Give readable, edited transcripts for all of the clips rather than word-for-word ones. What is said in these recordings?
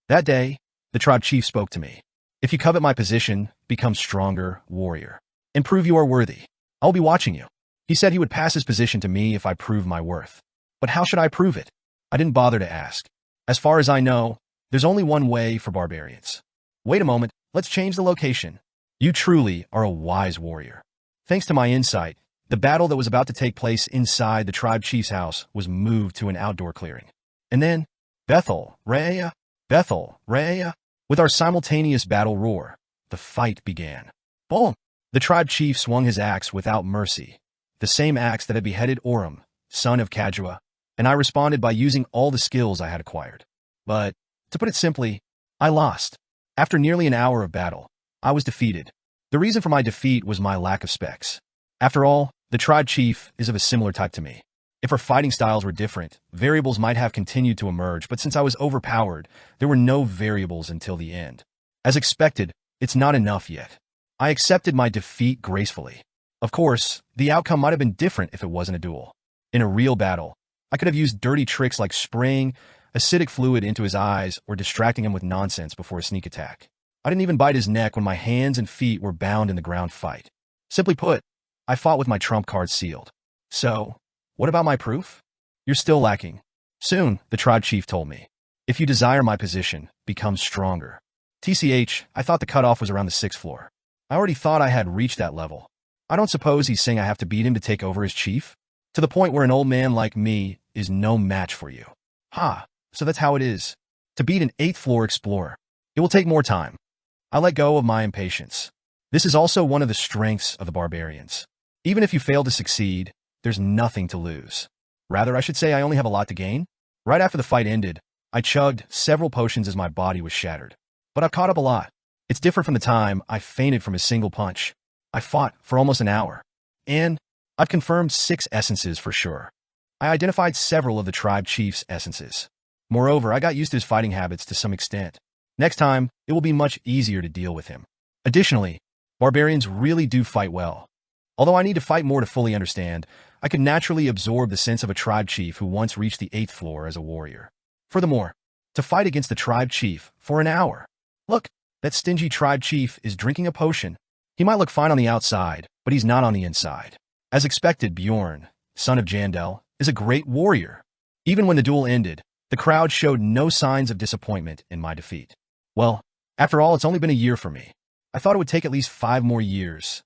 That day, the tribe chief spoke to me. If you covet my position, become stronger, warrior, and prove you are worthy. I'll be watching you. He said he would pass his position to me if I proved my worth. But how should I prove it? I didn't bother to ask. As far as I know, there's only one way for barbarians. Wait a moment, let's change the location. You truly are a wise warrior. Thanks to my insight, the battle that was about to take place inside the tribe chief's house was moved to an outdoor clearing. And then, Bethel, Rhea, Bethel, Rhea. With our simultaneous battle roar, the fight began. Boom! The tribe chief swung his axe without mercy, the same axe that had beheaded Oram, son of Kadjua, and I responded by using all the skills I had acquired. But, to put it simply, I lost. After nearly an hour of battle, I was defeated. The reason for my defeat was my lack of specs. After all, the tribe chief is of a similar type to me. If our fighting styles were different, variables might have continued to emerge, but since I was overpowered, there were no variables until the end. As expected, it's not enough yet. I accepted my defeat gracefully. Of course, the outcome might have been different if it wasn't a duel. In a real battle, I could have used dirty tricks like spraying acidic fluid into his eyes or distracting him with nonsense before a sneak attack. I didn't even bite his neck when my hands and feet were bound in the ground fight. Simply put, I fought with my trump card sealed. So, what about my proof? You're still lacking. Soon, the tribe chief told me. If you desire my position, become stronger. TCH, I thought the cutoff was around the 6th floor. I already thought I had reached that level. I don't suppose he's saying I have to beat him to take over as chief? To the point where an old man like me is no match for you. So that's how it is. To beat an 8th floor explorer, it will take more time. I let go of my impatience. This is also one of the strengths of the barbarians. Even if you fail to succeed, there's nothing to lose. Rather, I should say I only have a lot to gain. Right after the fight ended, I chugged several potions as my body was shattered. But I've caught up a lot. It's different from the time I fainted from a single punch. I fought for almost an hour. And I've confirmed 6 essences for sure. I identified several of the tribe chief's essences. Moreover, I got used to his fighting habits to some extent. Next time, it will be much easier to deal with him. Additionally, barbarians really do fight well. Although I need to fight more to fully understand, I can naturally absorb the sense of a tribe chief who once reached the 8th floor as a warrior. Furthermore, to fight against the tribe chief for an hour. Look, that stingy tribe chief is drinking a potion. He might look fine on the outside, but he's not on the inside. As expected, Bjorn, son of Jandel, is a great warrior. Even when the duel ended, the crowd showed no signs of disappointment in my defeat. Well, after all, it's only been a year for me. I thought it would take at least 5 more years.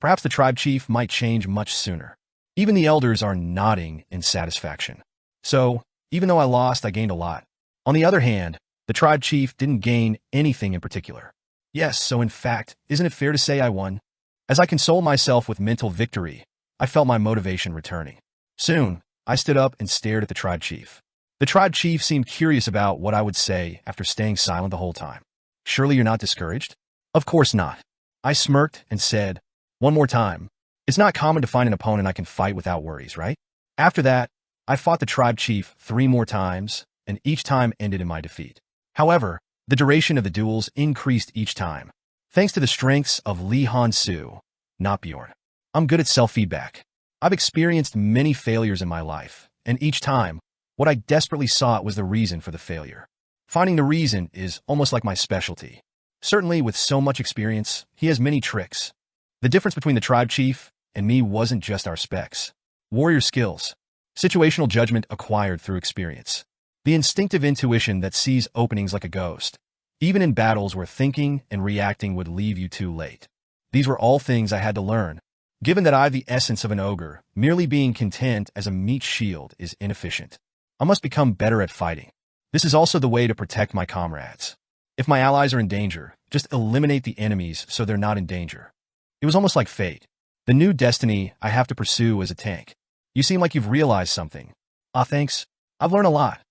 Perhaps the tribe chief might change much sooner. Even the elders are nodding in satisfaction. So, even though I lost, I gained a lot. On the other hand, the tribe chief didn't gain anything in particular. Yes, so in fact, isn't it fair to say I won? As I consoled myself with mental victory, I felt my motivation returning. Soon, I stood up and stared at the tribe chief. The tribe chief seemed curious about what I would say after staying silent the whole time. Surely you're not discouraged? Of course not. I smirked and said, one more time. It's not common to find an opponent I can fight without worries, right? After that, I fought the tribe chief 3 more times, and each time ended in my defeat. However, the duration of the duels increased each time, thanks to the strengths of Li Han-su, not Bjorn. I'm good at self-feedback. I've experienced many failures in my life, and each time, what I desperately sought was the reason for the failure. Finding the reason is almost like my specialty. Certainly, with so much experience, he has many tricks. The difference between the tribe chief and me wasn't just our specs. Warrior skills, situational judgment acquired through experience, the instinctive intuition that sees openings like a ghost, even in battles where thinking and reacting would leave you too late. These were all things I had to learn. Given that I have the essence of an ogre, merely being content as a meat shield is inefficient. I must become better at fighting. This is also the way to protect my comrades. If my allies are in danger, just eliminate the enemies so they're not in danger. It was almost like fate. The new destiny I have to pursue as a tank. You seem like you've realized something. Thanks. I've learned a lot.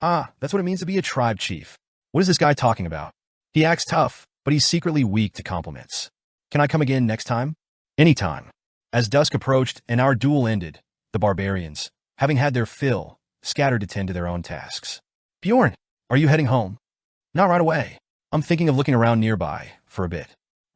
That's what it means to be a tribe chief. What is this guy talking about? He acts tough, but he's secretly weak to compliments. Can I come again next time? Anytime. As dusk approached and our duel ended, the barbarians, having had their fill, scattered to tend to their own tasks. Bjorn, are you heading home? Not right away. I'm thinking of looking around nearby for a bit.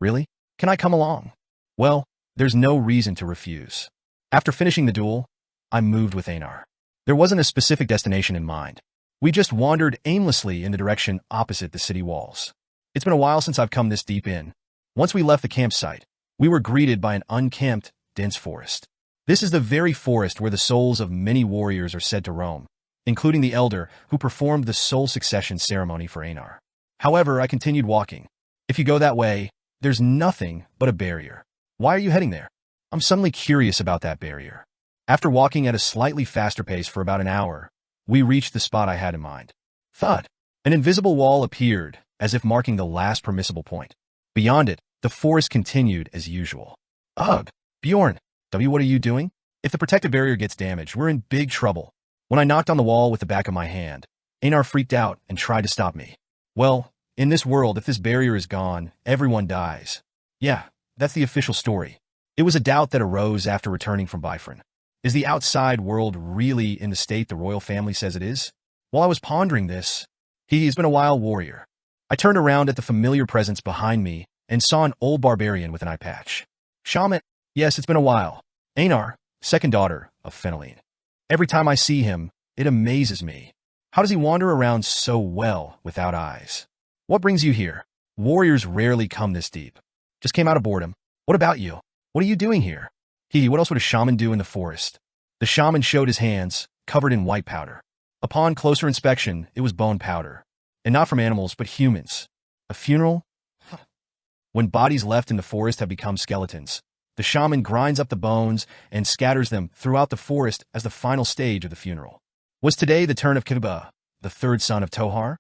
Really? Can I come along? Well, there's no reason to refuse. After finishing the duel, I moved with Einar. There wasn't a specific destination in mind. We just wandered aimlessly in the direction opposite the city walls. It's been a while since I've come this deep in. Once we left the campsite, we were greeted by an unkempt, dense forest. This is the very forest where the souls of many warriors are said to roam, including the elder who performed the soul succession ceremony for Einar. However, I continued walking. If you go that way, there's nothing but a barrier. Why are you heading there? I'm suddenly curious about that barrier. After walking at a slightly faster pace for about an hour, we reached the spot I had in mind. Thud! An invisible wall appeared, as if marking the last permissible point. Beyond it, the forest continued as usual. Ugh! Bjorn! What are you doing? If the protective barrier gets damaged, we're in big trouble. When I knocked on the wall with the back of my hand, Einar freaked out and tried to stop me. Well, in this world, if this barrier is gone, everyone dies. Yeah, that's the official story. It was a doubt that arose after returning from Bifron. Is the outside world really in the state the royal family says it is? While I was pondering this, he's been a wild warrior. I turned around at the familiar presence behind me and saw an old barbarian with an eye patch. Shaman, yes, it's been a while. Einar, second daughter of Fenelene. Every time I see him, it amazes me. How does he wander around so well without eyes? What brings you here? Warriors rarely come this deep. Just came out of boredom. What about you? What are you doing here? What else would a shaman do in the forest? The shaman showed his hands, covered in white powder. Upon closer inspection, it was bone powder. And not from animals, but humans. A funeral? When bodies left in the forest have become skeletons, the shaman grinds up the bones and scatters them throughout the forest as the final stage of the funeral. Was today the turn of Kiba, the third son of Tohar?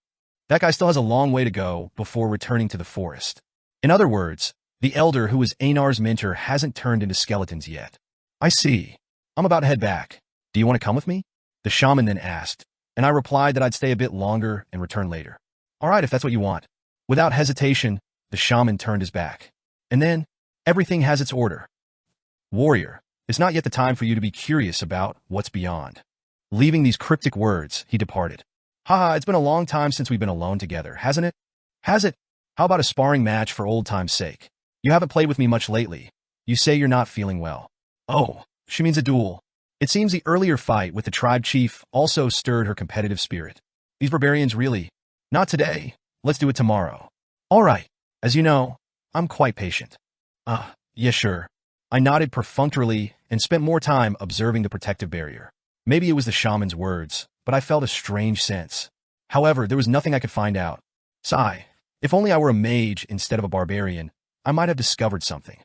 That guy still has a long way to go before returning to the forest. In other words, the elder who was Einar's mentor hasn't turned into skeletons yet. I see. I'm about to head back. Do you want to come with me? The shaman then asked, and I replied that I'd stay a bit longer and return later. All right, if that's what you want. Without hesitation, the shaman turned his back. And then, everything has its order. Warrior, it's not yet the time for you to be curious about what's beyond. Leaving these cryptic words, he departed. Haha, it's been a long time since we've been alone together, hasn't it? Has it? How about a sparring match for old time's sake? You haven't played with me much lately. You say you're not feeling well. Oh, she means a duel. It seems the earlier fight with the tribe chief also stirred her competitive spirit. These barbarians really... Not today. Let's do it tomorrow. All right. As you know, I'm quite patient. Yeah, sure. I nodded perfunctorily and spent more time observing the protective barrier. Maybe it was the shaman's words, but I felt a strange sense. However, there was nothing I could find out. Sigh. If only I were a mage instead of a barbarian, I might have discovered something.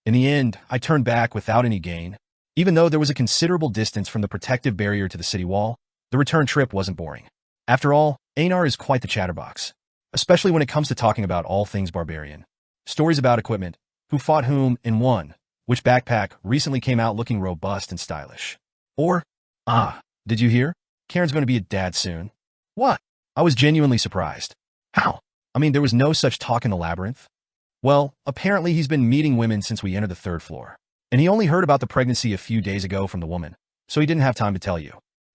In the end, I turned back without any gain. Even though there was a considerable distance from the protective barrier to the city wall, the return trip wasn't boring. After all, Einar is quite the chatterbox, especially when it comes to talking about all things barbarian. Stories about equipment, who fought whom and won, which backpack recently came out looking robust and stylish. Or, did you hear? Karen's going to be a dad soon. What? I was genuinely surprised. How? I mean, there was no such talk in the labyrinth. Well, apparently he's been meeting women since we entered the third floor. And he only heard about the pregnancy a few days ago from the woman, so he didn't have time to tell you.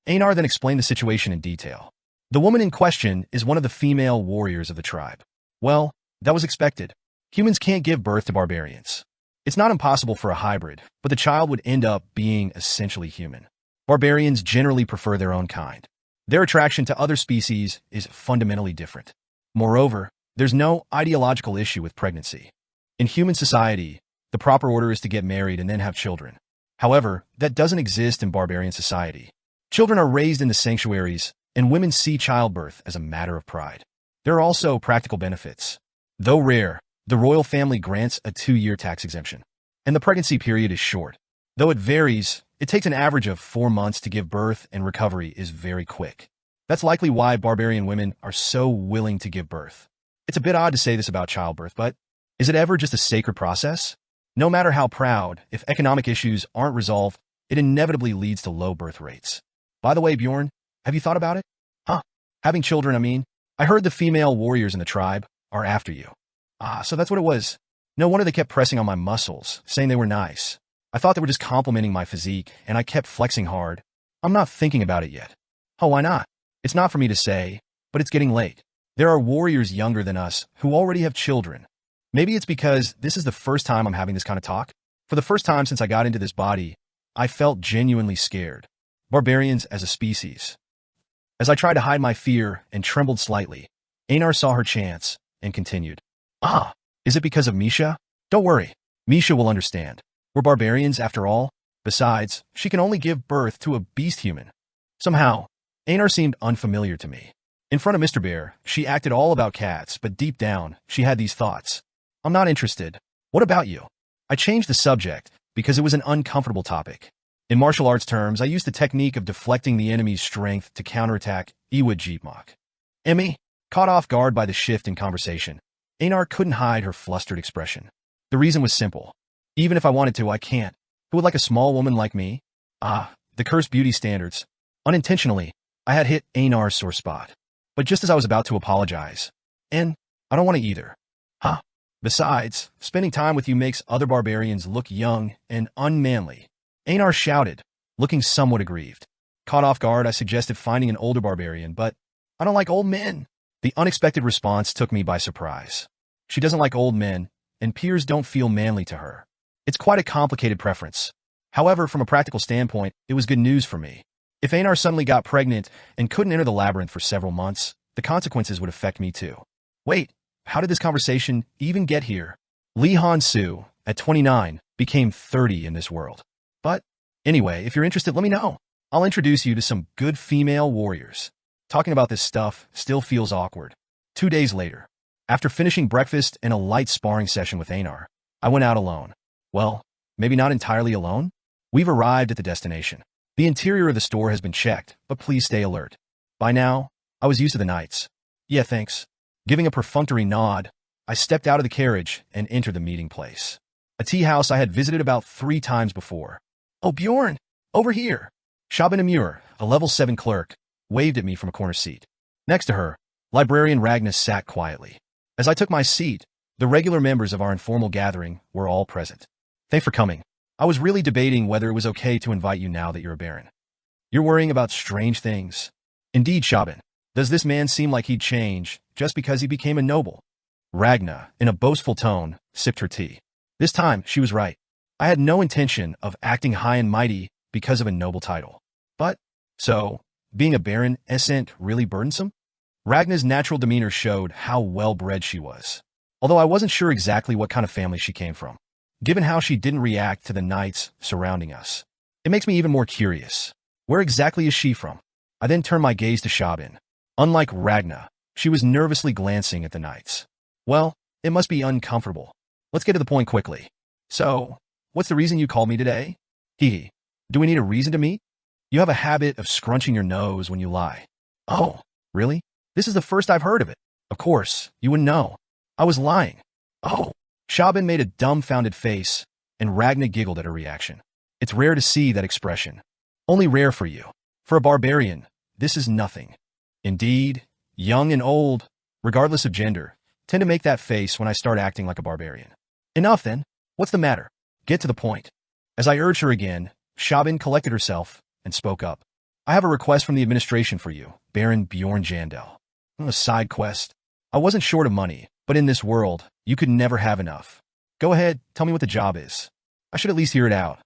Einar then explained the situation in detail. The woman in question is one of the female warriors of the tribe. Well, that was expected. Humans can't give birth to barbarians. It's not impossible for a hybrid, but the child would end up being essentially human. Barbarians generally prefer their own kind. Their attraction to other species is fundamentally different. Moreover, there's no ideological issue with pregnancy. In human society, the proper order is to get married and then have children. However, that doesn't exist in barbarian society. Children are raised in the sanctuaries, and women see childbirth as a matter of pride. There are also practical benefits. Though rare, the royal family grants a 2-year tax exemption, and the pregnancy period is short. Though it varies, it takes an average of 4 months to give birth, and recovery is very quick. That's likely why barbarian women are so willing to give birth. It's a bit odd to say this about childbirth, but is it ever just a sacred process? No matter how proud, if economic issues aren't resolved, it inevitably leads to low birth rates. By the way, Bjorn, have you thought about it? Having children, I mean. I heard the female warriors in the tribe are after you. So that's what it was. No wonder they kept pressing on my muscles, saying they were nice. I thought they were just complimenting my physique, and I kept flexing hard. I'm not thinking about it yet. Oh, why not? It's not for me to say, but it's getting late. There are warriors younger than us who already have children. Maybe it's because this is the first time I'm having this kind of talk. For the first time since I got into this body, I felt genuinely scared. Barbarians as a species. As I tried to hide my fear and trembled slightly, Einar saw her chance and continued. Ah, is it because of Misha? Don't worry, Misha will understand. We're barbarians after all. Besides, she can only give birth to a beast human. Somehow, Einar seemed unfamiliar to me. In front of Mr. Bear, she acted all about cats, but deep down, she had these thoughts. I'm not interested. What about you? I changed the subject because it was an uncomfortable topic. In martial arts terms, I used the technique of deflecting the enemy's strength to counterattack Iwajibmak. Emmy, caught off guard by the shift in conversation, Einar couldn't hide her flustered expression. The reason was simple. Even if I wanted to, I can't. Who would like a small woman like me? Ah, the cursed beauty standards. Unintentionally, I had hit Einar's sore spot. But just as I was about to apologize, and I don't want to either. Huh? Besides, spending time with you makes other barbarians look young and unmanly. Einar shouted, looking somewhat aggrieved. Caught off guard, I suggested finding an older barbarian, but I don't like old men. The unexpected response took me by surprise. She doesn't like old men, and peers don't feel manly to her. It's quite a complicated preference. However, from a practical standpoint, it was good news for me. If Einar suddenly got pregnant and couldn't enter the labyrinth for several months, the consequences would affect me too. Wait, how did this conversation even get here? Lee Han-soo, at 29, became 30 in this world. But anyway, if you're interested, let me know. I'll introduce you to some good female warriors. Talking about this stuff still feels awkward. 2 days later, after finishing breakfast and a light sparring session with Einar, I went out alone. Well, maybe not entirely alone. We've arrived at the destination. The interior of the store has been checked, but please stay alert. By now, I was used to the nights. Yeah, thanks. Giving a perfunctory nod, I stepped out of the carriage and entered the meeting place. A tea house I had visited about 3 times before. Oh, Bjorn, over here. Shaban Amur, a level 7 clerk, waved at me from a corner seat. Next to her, librarian Ragnar sat quietly. As I took my seat, the regular members of our informal gathering were all present. Thanks for coming. I was really debating whether it was okay to invite you now that you're a baron. You're worrying about strange things. Indeed, Shaban. Does this man seem like he'd change just because he became a noble? Ragna, in a boastful tone, sipped her tea. This time, she was right. I had no intention of acting high and mighty because of a noble title. But, so, being a baron isn't really burdensome? Ragna's natural demeanor showed how well-bred she was, although I wasn't sure exactly what kind of family she came from. Given how she didn't react to the knights surrounding us, it makes me even more curious. Where exactly is she from? I then turned my gaze to Shaban. Unlike Ragna, she was nervously glancing at the knights. Well, it must be uncomfortable. Let's get to the point quickly. So, what's the reason you called me today? Hee. Do we need a reason to meet? You have a habit of scrunching your nose when you lie. Oh, really? This is the first I've heard of it. Of course, you wouldn't know. I was lying. Oh. Shaban made a dumbfounded face, and Ragna giggled at her reaction. It's rare to see that expression. Only rare for you. For a barbarian, this is nothing. Indeed, young and old, regardless of gender, tend to make that face when I start acting like a barbarian. Enough then. What's the matter? Get to the point. As I urged her again, Shaban collected herself and spoke up. I have a request from the administration for you, Baron Bjorn Jandel. A side quest. I wasn't short of money, but in this world, you could never have enough. Go ahead, tell me what the job is. I should at least hear it out.